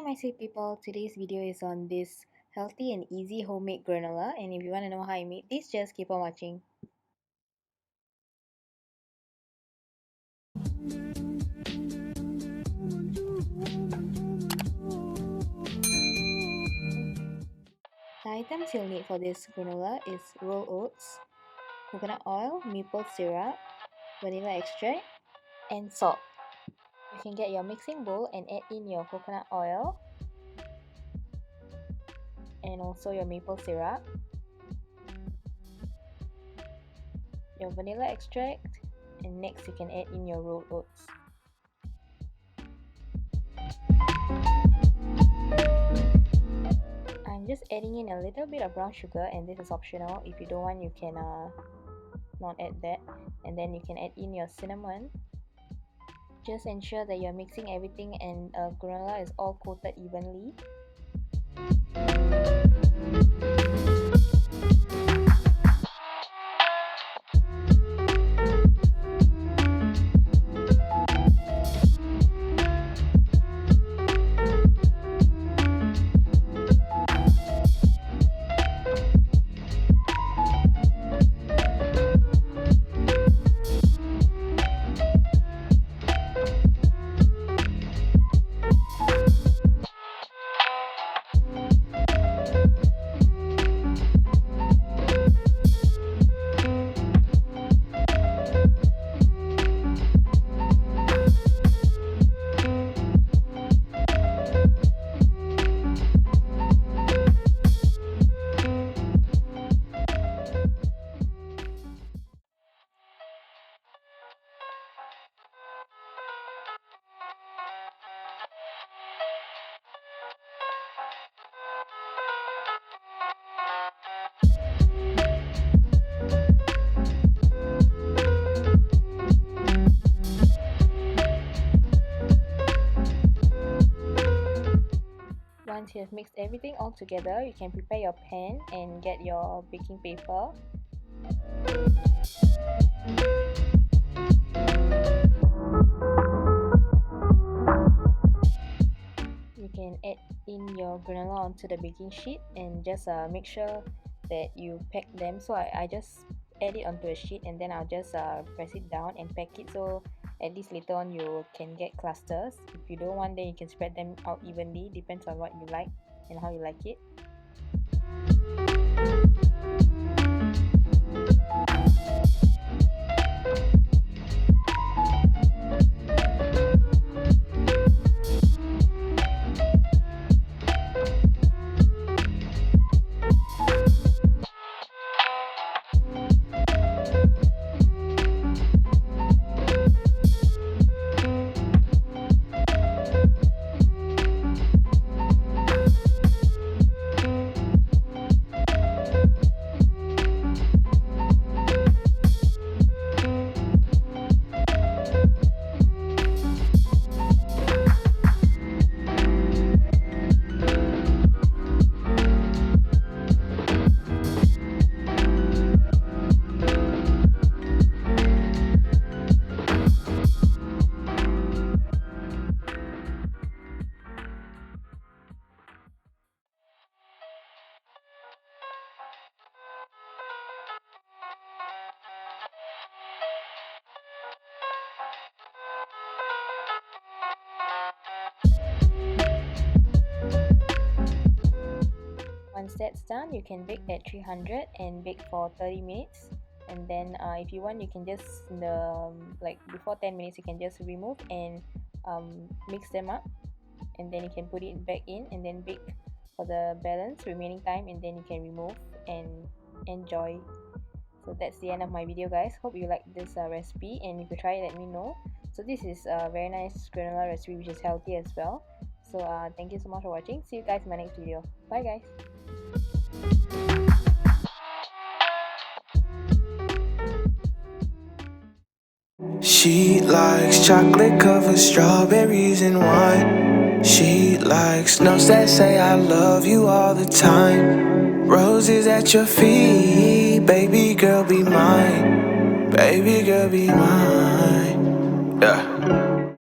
my sweet people, today's video is on this healthy and easy homemade granola, and if you want to know how I made this, just keep on watching. The items you'll need for this granola is rolled oats, coconut oil, maple syrup, vanilla extract, and salt. You can get your mixing bowl and add in your coconut oil and also your maple syrup, your vanilla extract, and next you can add in your rolled oats. I'm just adding in a little bit of brown sugar, and this is optional. If you don't want, you can not add that. And then you can add in your cinnamon. Just ensure that you're mixing everything and granola is all coated evenly. Once you have mixed everything all together, you can prepare your pan and get your baking paper. You can add in your granola onto the baking sheet and just make sure that you pack them. So I just add it onto a sheet and then I'll just press it down and pack it, so at least later on you can get clusters. If you don't want, then you can spread them out evenly, depends on what you like and how you like it. Once that's done, you can bake at 300 and bake for 30 minutes. And then if you want, you can just like before 10 minutes you can just remove and mix them up, and then you can put it back in and then bake for the balance remaining time, and then you can remove and enjoy. So that's the end of my video, guys. Hope you like this recipe, and if you try it, let me know. So this is a very nice granola recipe which is healthy as well. So thank you so much for watching. See you guys in my next video. Bye guys. She likes chocolate covered strawberries and wine. She likes notes that say I love you all the time. Roses at your feet, baby girl be mine. Baby girl be mine. Yeah.